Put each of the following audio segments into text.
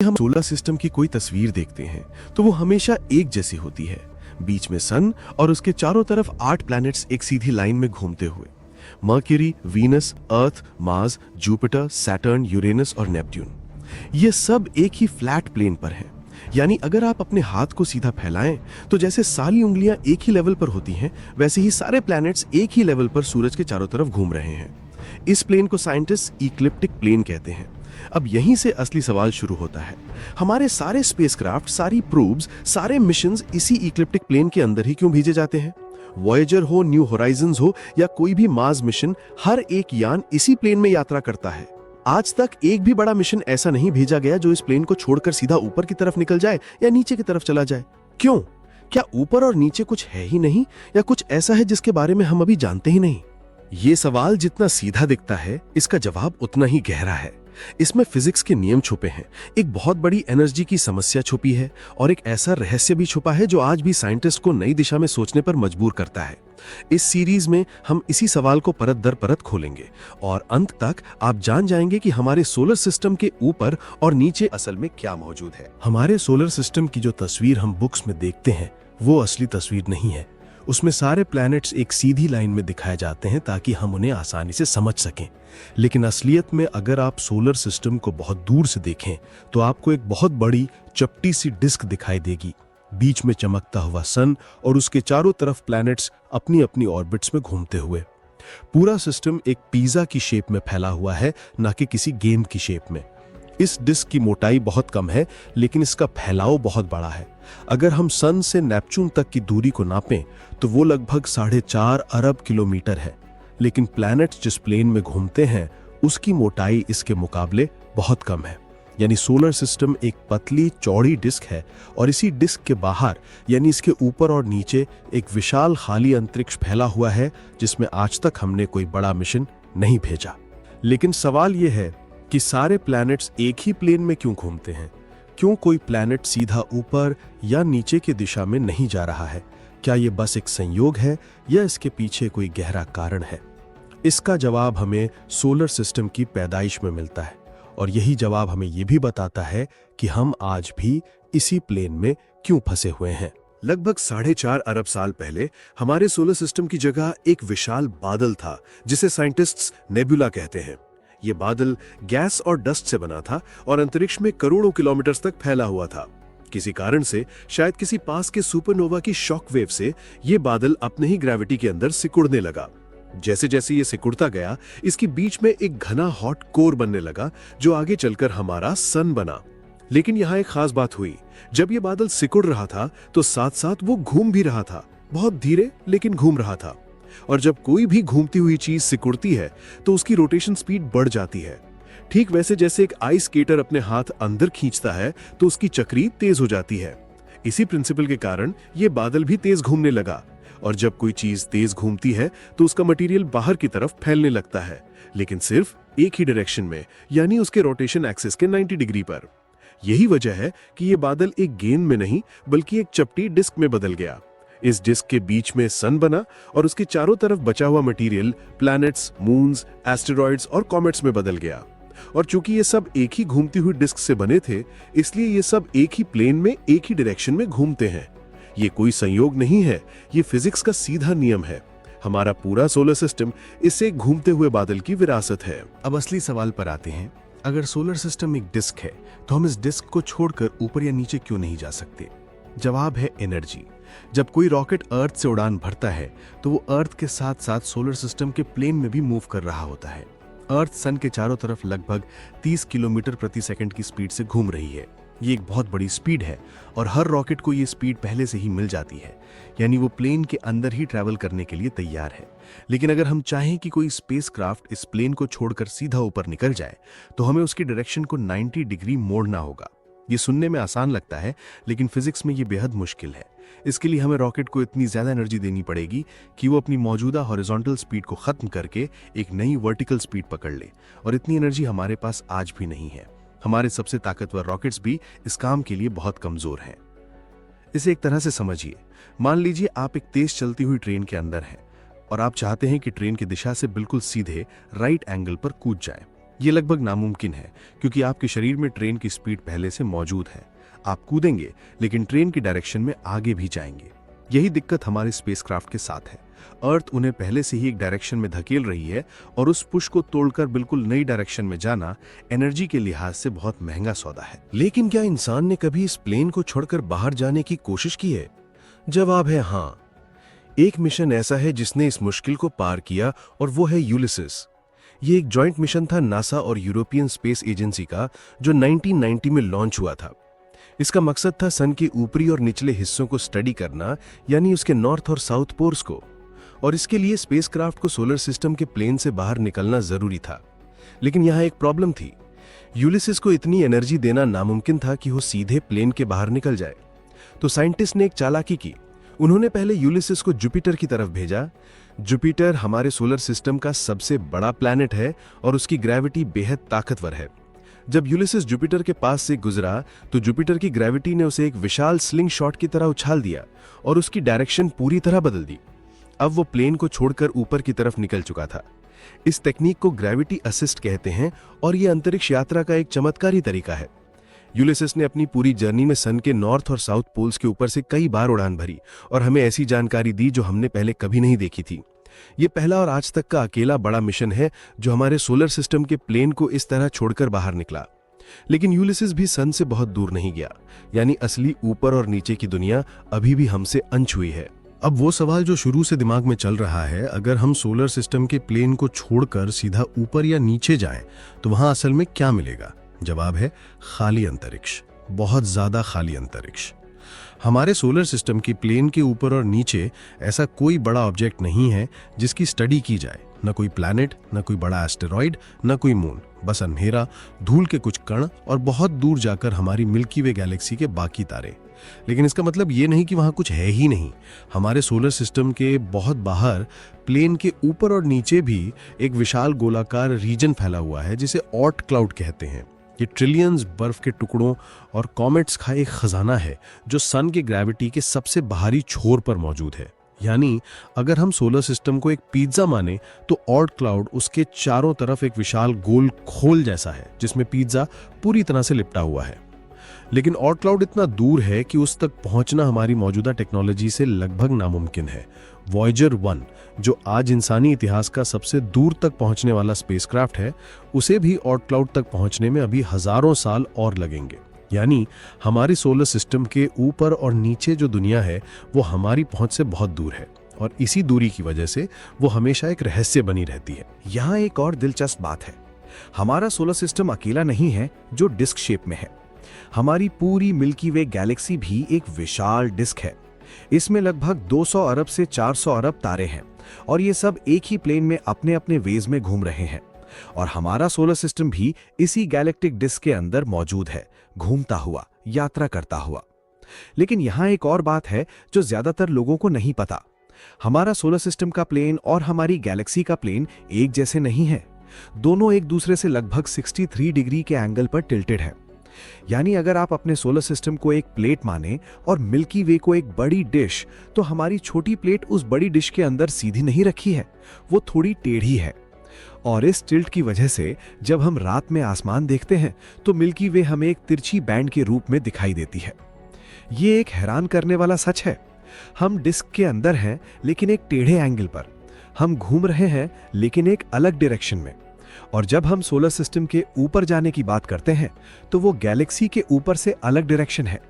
हम solar system की कोई तस्वीर देखते हैं तो वो हमेशा एक जैसी होती है, बीच में सन और उसके चारों तरफ 8 प्लैनेट्स एक सीधी लाइन में घूमते हुए। मर्क्यूरी, वीनस, अर्थ, मार्स, जुपिटर, सैटर्न, यूरेनस और नेपट्यून, ये सब एक ही फ्लैट प्लेन पर हैं। यानी अगर आप अपने हाथ को सीधा फैलाएं तो जैसे सारी उंगलियां एक ही लेवल पर होती हैं, वैसे ही सारे प्लैनेट्स एक ही लेवल पर सूरज के चारों तरफ घूम रहे हैं। इस प्लेन को साइंटिस्ट इक्लिप्टिक प्लेन कहते हैं। अब यहीं से असली सवाल शुरू होता है। हमारे सारे स्पेसक्राफ्ट, सारी प्रोब्स, सारे मिशंस इसी इक्लिप्टिक प्लेन के अंदर ही क्यों भेजे जाते हैं? वॉयेजर हो, न्यू होराइजन्स हो या कोई भी मार्स मिशन, हर एक यान इसी प्लेन में यात्रा करता है। आज तक एक भी बड़ा मिशन ऐसा नहीं भेजा गया जो इस प्लेन को छोड़कर सीधा ऊपर की तरफ निकल जाए या नीचे की तरफ चला जाए। क्यों? क्या ऊपर और नीचे कुछ है ही नहीं, या कुछ ऐसा है जिसके बारे में हम अभी जानते ही नहीं? ये सवाल जितना सीधा दिखता है, इसका जवाब उतना ही गहरा है। इसमें फिजिक्स के नियम छुपे हैं, एक बहुत बड़ी एनर्जी की समस्या छुपी है और एक ऐसा रहस्य भी छुपा है जो आज भी साइंटिस्ट को नई दिशा में सोचने पर मजबूर करता है। इस सीरीज में हम इसी सवाल को परत दर परत खोलेंगे और अंत तक आप जान जाएंगे कि हमारे सोलर सिस्टम के ऊपर और नीचे असल में क्या मौजूद है। हमारे सोलर सिस्टम की जो तस्वीर हम बुक्स में देखते हैं वो असली तस्वीर नहीं है। उसमें सारे प्लैनेट्स एक सीधी लाइन में दिखाए जाते हैं ताकि हम उन्हें आसानी से समझ सकें। लेकिन असलियत में अगर आप सोलर सिस्टम को बहुत दूर से देखें तो आपको एक बहुत बड़ी चपटी सी डिस्क दिखाई देगी, बीच में चमकता हुआ सन और उसके चारों तरफ प्लैनेट्स अपनी अपनी ऑर्बिट्स में घूमते हुए। पूरा सिस्टम एक पिज्जा की शेप में फैला हुआ है, ना कि किसी गेंद की शेप में। इस डिस्क की मोटाई बहुत कम है लेकिन इसका फैलाव बहुत बड़ा है। अगर हम सन से नेपच्यून तक की दूरी को नापें तो वो लगभग 4.5 अरब किलोमीटर है, लेकिन प्लैनेट्स जिस प्लेन में घूमते हैं उसकी मोटाई इसके मुकाबले बहुत कम है। यानी सोलर सिस्टम एक पतली चौड़ी डिस्क है और इसी डिस्क के बाहर यानी इसके ऊपर और नीचे एक विशाल खाली अंतरिक्ष फैला हुआ है जिसमें आज तक हमने कोई बड़ा मिशन नहीं भेजा। लेकिन सवाल यह है कि सारे प्लैनेट्स एक ही प्लेन में क्यों घूमते हैं? क्यों कोई प्लैनेट सीधा ऊपर या नीचे की दिशा में नहीं जा रहा है? क्या यह बस एक संयोग है या इसके पीछे कोई गहरा कारण है? इसका जवाब हमें सोलर सिस्टम की पैदाइश में मिलता है और यही जवाब हमें यह भी बताता है कि हम आज भी इसी प्लेन में क्यों फंसे हुए हैं। लगभग 4.5 अरब साल पहले हमारे सोलर सिस्टम की जगह एक विशाल बादल था जिसे साइंटिस्ट्स नेबुला कहते हैं। ये बादल गैस और डस्ट से बना था और अंतरिक्ष में करोड़ों किलोमीटर तक फैला हुआ था। किसी कारण से, शायद किसी पास के सुपरनोवा की शॉक वेव से, ये बादल अपने ही ग्रेविटी के अंदर सिकुड़ने लगा। जैसे जैसे ये सिकुड़ता गया, इसके बीच में एक घना हॉट कोर बनने लगा जो आगे चलकर हमारा सन बना। लेकिन यहाँ एक खास बात हुई। जब ये बादल सिकुड़ रहा था तो साथ साथ वो घूम भी रहा था, बहुत धीरे लेकिन घूम रहा था। और जब कोई भी घूमती हुई चीज सिकुड़ती है तो उसकी रोटेशन स्पीड बढ़ जाती है। ठीक वैसे जैसे एक आइस स्केटर अपने हाथ अंदर खींचता है तो उसकी चक्री तेज हो जाती है। इसी प्रिंसिपल के कारण ये बादल भी तेज घूमने लगा। और जब कोई चीज तेज घूमती है तो उसका मटेरियल बाहर की तरफ फैलने लगता है, लेकिन सिर्फ एक ही डायरेक्शन में, यानी उसके रोटेशन एक्सिस के 90 डिग्री पर। यही वजह है कि ये बादल एक गेंद में नहीं बल्कि एक चपटी डिस्क में बदल गया। इस डिस्क के बीच में सन बना और उसके चारों तरफ बचा हुआ मटेरियल प्लैनेट्स, मून्स, एस्टेरॉइड्स और कॉमेट्स में बदल गया। और चूंकि ये सब एक ही घूमती हुई डिस्क से बने थे, इसलिए ये सब एक ही प्लेन में एक ही डायरेक्शन में घूमते हैं। ये कोई संयोग नहीं है, ये फिजिक्स का सीधा नियम है। हमारा पूरा सोलर सिस्टम इससे घूमते हुए बादल की विरासत है। अब असली सवाल पर आते हैं। अगर सोलर सिस्टम एक डिस्क है तो हम इस डिस्क को छोड़कर ऊपर या नीचे क्यों नहीं जा सकते? जवाब है एनर्जी। जब कोई रॉकेट अर्थ से उड़ान भरता है तो वो अर्थ के साथ साथ सोलर सिस्टम के प्लेन में भी मूव कर रहा होता है। अर्थ सन के चारों तरफ लगभग 30 किलोमीटर प्रति सेकंड की स्पीड से घूम रही है। ये एक बहुत बड़ी स्पीड है और हर रॉकेट को ये स्पीड पहले से ही मिल जाती है, यानी वो प्लेन के अंदर ही ट्रैवल करने के लिए तैयार है। लेकिन अगर हम चाहें कि कोई स्पेसक्राफ्ट इस प्लेन को छोड़कर सीधा ऊपर निकल जाए तो हमें उसकी डायरेक्शन को 90 डिग्री मोड़ना होगा। ये सुनने में आसान लगता है लेकिन फिजिक्स में ये बेहद मुश्किल है। इसके लिए हमें रॉकेट को इतनी ज्यादा एनर्जी देनी पड़ेगी कि वो अपनी मौजूदा हॉरिजॉन्टल स्पीड को खत्म करके एक नई वर्टिकल स्पीड पकड़ ले, और इतनी एनर्जी हमारे पास आज भी नहीं है। हमारे सबसे ताकतवर रॉकेट्स भी इस काम के लिए बहुत कमजोर हैं। इसे एक तरह से समझिए, मान लीजिए आप एक तेज चलती हुई ट्रेन के अंदर हैं और आप चाहते हैं कि ट्रेन की दिशा से बिल्कुल सीधे राइट एंगल पर कूद जाए। ये लगभग नामुमकिन है क्योंकि आपके शरीर में ट्रेन की स्पीड पहले से मौजूद है। आप कूदेंगे लेकिन ट्रेन की डायरेक्शन में आगे भी जाएंगे। यही दिक्कत हमारे स्पेसक्राफ्ट के साथ है। अर्थ उन्हें पहले से ही एक डायरेक्शन में धकेल रही है और उस पुश को तोड़कर बिल्कुल नई डायरेक्शन में जाना एनर्जी के लिहाज से बहुत महंगा सौदा है। लेकिन क्या इंसान ने कभी इस प्लेन को छोड़कर बाहर जाने की कोशिश की है? जवाब है हाँ। एक मिशन ऐसा है जिसने इस मुश्किल को पार किया और वो है यूलिसिस। ये एक जॉइंट मिशन था नासा और यूरोपियन स्पेस एजेंसी का, जो 1990 में लॉन्च हुआ था। इसका मकसद था सन के ऊपरी और निचले हिस्सों को स्टडी करना, यानी उसके नॉर्थ और साउथ पोल्स को। और इसके लिए स्पेसक्राफ्ट को सोलर सिस्टम के प्लेन से बाहर निकलना जरूरी था। लेकिन यहाँ एक प्रॉब्लम थी। यूलिसिस को इतनी एनर्जी देना नामुमकिन था कि वो सीधे प्लेन के बाहर निकल जाए। तो साइंटिस्ट ने एक चालाकी की। उन्होंने पहले यूलिसिस को जुपिटर की तरफ भेजा। जुपिटर हमारे सोलर सिस्टम का सबसे बड़ा प्लैनेट है और उसकी ग्रेविटी बेहद ताकतवर है। जब यूलिसिस जुपिटर के पास से गुजरा तो जुपिटर की ग्रेविटी ने उसे एक विशाल स्लिंग शॉट की तरह उछाल दिया और उसकी डायरेक्शन पूरी तरह बदल दी। अब वो प्लेन को छोड़कर ऊपर की तरफ निकल चुका था। इस टेक्निक को ग्रेविटी असिस्ट कहते हैं और यह अंतरिक्ष यात्रा का एक चमत्कारी तरीका है। यूलिसिस ने अपनी पूरी जर्नी में सन के नॉर्थ और साउथ पोल्स के ऊपर से कई बार उड़ान भरी और हमें ऐसी जानकारी दी जो हमने पहले कभी नहीं देखी थी। ये पहला और आज तक का अकेला बड़ा मिशन है जो हमारे सोलर सिस्टम के प्लेन को इस तरह छोड़कर बाहर निकला। लेकिन यूलिसिस भी सन से बहुत दूर नहीं गया, यानी असली ऊपर और नीचे की दुनिया अभी भी हमसे अनछुई है। अब वो सवाल जो शुरू से दिमाग में चल रहा है, अगर हम सोलर सिस्टम के प्लेन को छोड़कर सीधा ऊपर या नीचे जाएं तो वहां असल में क्या मिलेगा? जवाब है खाली अंतरिक्ष, बहुत ज्यादा खाली अंतरिक्ष। हमारे सोलर सिस्टम की प्लेन के ऊपर और नीचे ऐसा कोई बड़ा ऑब्जेक्ट नहीं है जिसकी स्टडी की जाए। न कोई प्लैनेट, न कोई बड़ा एस्टेरॉइड, न कोई मून, बस अंधेरा, धूल के कुछ कण और बहुत दूर जाकर हमारी मिल्की वे गैलेक्सी के बाकी तारे। लेकिन इसका मतलब ये नहीं कि वहां कुछ है ही नहीं। हमारे सोलर सिस्टम के बहुत बाहर प्लेन के ऊपर और नीचे भी एक विशाल गोलाकार रीजन फैला हुआ है जिसे ऑर्ट क्लाउड कहते हैं। ये ट्रिलियंस बर्फ के टुकड़ों और कॉमेट्स का एक खजाना है जो सन के ग्रेविटी के सबसे बाहरी छोर पर मौजूद है। यानी अगर हम सोलर सिस्टम को एक पिज्जा माने तो ऑर्ट क्लाउड उसके चारों तरफ एक विशाल गोल खोल जैसा है जिसमें पिज्जा पूरी तरह से लिपटा हुआ है। लेकिन ऑर्ट क्लाउड इतना दूर है कि उस तक पहुंचना हमारी मौजूदा टेक्नोलॉजी से लगभग नामुमकिन है। वॉयेजर 1, जो आज इंसानी इतिहास का सबसे दूर तक पहुंचने वाला स्पेसक्राफ्ट है, उसे भी ऑर्ट क्लाउड तक पहुंचने में अभी हजारों साल और लगेंगे। यानी हमारी सोलर सिस्टम के ऊपर और नीचे जो दुनिया है वो हमारी पहुंच से बहुत दूर है और इसी दूरी की वजह से वो हमेशा एक रहस्य बनी रहती है। यहाँ एक और दिलचस्प बात है, हमारा सोलर सिस्टम अकेला नहीं है जो डिस्क शेप में है। हमारी पूरी मिल्की वे गैलेक्सी भी एक विशाल डिस्क है। इसमें लगभग 200 अरब से 400 अरब तारे हैं और ये सब एक ही प्लेन में अपने अपने वेज में घूम रहे हैं। और हमारा सोलर सिस्टम भी इसी गैलेक्टिक डिस्क के अंदर मौजूद है, घूमता हुआ, यात्रा करता हुआ। लेकिन यहाँ एक और बात है जो ज्यादातर लोगों को नहीं पता। हमारा सोलर सिस्टम का प्लेन और हमारी गैलेक्सी का प्लेन एक जैसे नहीं है। दोनों एक दूसरे से लगभग 63 डिग्री के एंगल पर टिल्टेड है। यानी अगर आप अपने सोलर सिस्टम को एक प्लेट माने और मिल्की वे को एक बड़ी डिश, तो हमारी छोटी प्लेट उस बड़ी डिश के अंदर सीधी नहीं रखी है, वो थोड़ी टेढ़ी है। और इस टिल्ट की वजह से जब हम रात में आसमान देखते हैं तो मिल्की वे हमें एक तिरछी बैंड के रूप में दिखाई देती है। ये एक हैरान करने वाला सच है। हम डिस्क के अंदर हैं लेकिन एक टेढ़े एंगल पर। हम घूम रहे हैं लेकिन एक अलग डायरेक्शन में। और जब हम सोलर सिस्टम के ऊपर जाने की बात करते हैं तो वो गैलेक्सी के ऊपर से अलग डायरेक्शन है।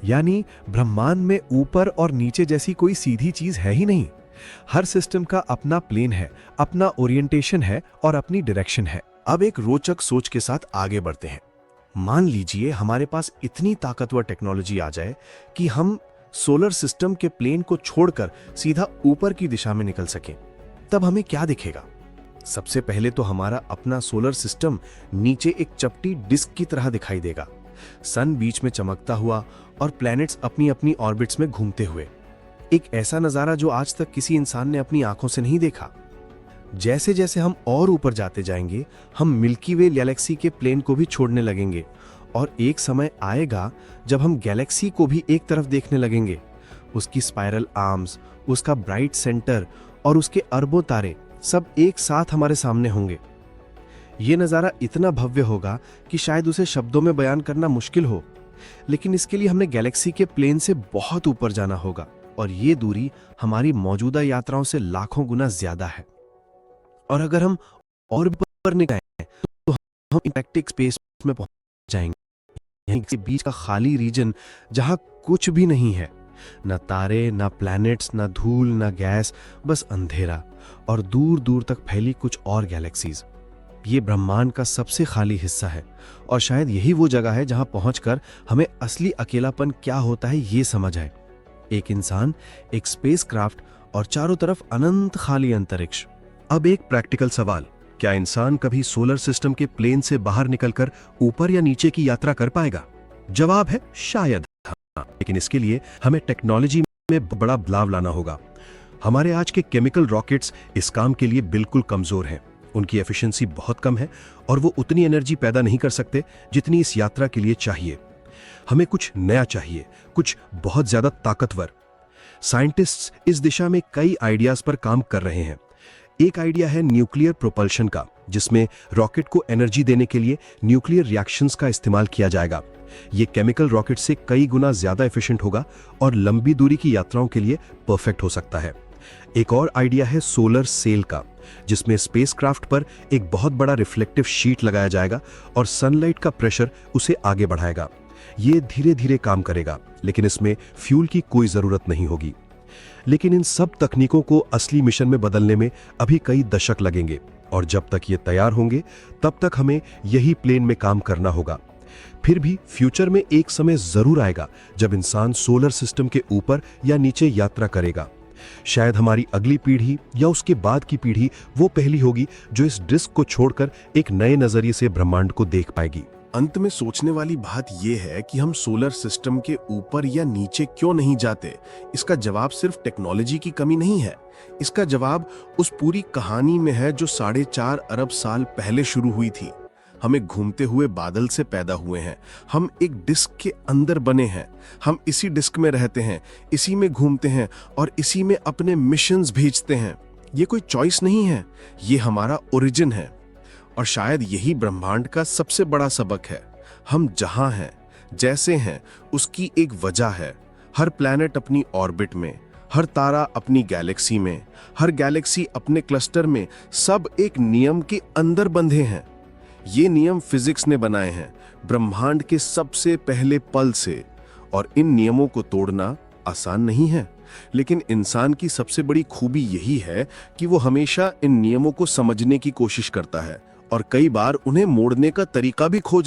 यानी ब्रह्मांड में ऊपर और नीचे जैसी कोई सीधी चीज है ही नहीं। हर सिस्टम का अपना प्लेन है, अपना ओरिएंटेशन है और अपनी डायरेक्शन है। अब एक रोचक सोच के साथ आगे बढ़ते हैं। मान लीजिए हमारे पास इतनी ताकतवर टेक्नोलॉजी आ जाए कि हम सोलर सिस्टम के प्लेन को छोड़कर सीधा ऊपर की दिशा में निकल सकें, तब हमें क्या दिखेगा? सबसे पहले तो हमारा अपना सोलर सिस्टम नीचे एक चपटी डिस्क की तरह दिखाई देगा, सन बीच में चमकता हुआ और प्लैनेट्स अपनी अपनी ऑर्बिट्स में घूमते हुए। एक ऐसा नजारा जो आज तक किसी इंसान ने अपनी आंखों से नहीं देखा। जैसे जैसे हम और ऊपर जाते जाएंगे, हम मिल्की वे गैलेक्सी के प्लेन को भी छोड़ने लगेंगे और एक समय आएगा जब हम गैलेक्सी को भी एक तरफ देखने लगेंगे। उसकी स्पाइरल आर्म्स, उसका ब्राइट सेंटर और उसके अरबों तारे सब एक साथ हमारे सामने होंगे। ये नज़ारा इतना भव्य होगा कि शायद उसे शब्दों में बयान करना मुश्किल हो, लेकिन इसके लिए हमें गैलेक्सी के प्लेन से बहुत ऊपर जाना होगा और ये दूरी हमारी मौजूदा यात्राओं से लाखों गुना ज्यादा है। और अगर हम और भी ऊपर निकलें तो हम इंटरगैलेक्टिक स्पेस में पहुंच जाएंगे, यानी के बीच का खाली रीजन जहां कुछ भी नहीं है, न तारे, न प्लैनेट्स, न धूल, न गैस, बस अंधेरा और दूर दूर तक फैली कुछ और गैलेक्सीज। ये ब्रह्मांड का सबसे खाली हिस्सा है और शायद यही वो जगह है जहां पहुंचकर हमें असली अकेलापन क्या होता है ये समझ आए। एक इंसान, एक स्पेसक्राफ्ट और चारों तरफ अनंत खाली अंतरिक्ष। अब एक प्रैक्टिकल सवाल, क्या इंसान कभी सोलर सिस्टम के प्लेन से बाहर निकलकर ऊपर या नीचे की यात्रा कर पाएगा? जवाब है शायद हाँ, लेकिन इसके लिए हमें टेक्नोलॉजी में बड़ा बदलाव लाना होगा। हमारे आज के केमिकल रॉकेट्स इस काम के लिए बिल्कुल कमजोर हैं। उनकी एफिशिएंसी बहुत कम है और वो उतनी एनर्जी पैदा नहीं कर सकते जितनी इस यात्रा के लिए चाहिए। हमें कुछ नया चाहिए, कुछ बहुत ज्यादा ताकतवर। साइंटिस्ट्स इस दिशा में कई आइडियाज पर काम कर रहे हैं। एक आइडिया है न्यूक्लियर प्रोपल्शन का, जिसमें रॉकेट को एनर्जी देने के लिए न्यूक्लियर रिएक्शंस का इस्तेमाल किया जाएगा। ये केमिकल रॉकेट से कई गुना ज्यादा एफिशिएंट होगा और लंबी दूरी की यात्राओं के लिए परफेक्ट हो सकता है। एक और आइडिया है सोलर सेल का, जिसमें स्पेसक्राफ्ट पर एक बहुत बड़ा रिफ्लेक्टिव शीट लगाया जाएगा और सनलाइट का प्रेशर उसे आगे बढ़ाएगा। ये धीरे धीरे काम करेगा, लेकिन इसमें फ्यूल की कोई जरूरत नहीं होगी। लेकिन इन सब तकनीकों को असली मिशन में बदलने में अभी कई दशक लगेंगे और जब तक ये तैयार होंगे तब तक हमें यही प्लेन में काम करना होगा। फिर भी फ्यूचर में एक समय जरूर आएगा जब इंसान सोलर सिस्टम के ऊपर या नीचे यात्रा करेगा। शायद हमारी अगली पीढ़ी या उसके बाद की पीढ़ी वो पहली होगी जो इस डिस्क को छोड़कर एक नए नजरिए से ब्रह्मांड को देख पाएगी। अंत में सोचने वाली बात यह है कि हम सोलर सिस्टम के ऊपर या नीचे क्यों नहीं जाते। इसका जवाब सिर्फ टेक्नोलॉजी की कमी नहीं है, इसका जवाब उस पूरी कहानी में है जो 4.5 अरब साल पहले शुरू हुई थी। हम एक घूमते हुए बादल से पैदा हुए हैं, हम एक डिस्क के अंदर बने हैं, हम इसी डिस्क में रहते हैं, इसी में घूमते हैं और इसी में अपने मिशंस भेजते हैं। ये कोई चॉइस नहीं है, ये हमारा ओरिजिन है। और शायद यही ब्रह्मांड का सबसे बड़ा सबक है। हम जहां हैं, जैसे हैं, उसकी एक वजह है। हर प्लैनेट अपनी ऑर्बिट में, हर तारा अपनी गैलेक्सी में, हर गैलेक्सी अपने क्लस्टर में, सब एक नियम के अंदर बंधे हैं। ये नियम फिजिक्स ने बनाए हैं ब्रह्मांड के सबसे पहले पल से, और इन नियमों को तोड़ना आसान नहीं है। लेकिन इंसान की सबसे बड़ी खूबी यही है कि वो हमेशा इन नियमों को समझने की कोशिश करता है और कई बार उन्हें मोड़ने का तरीका भी खोज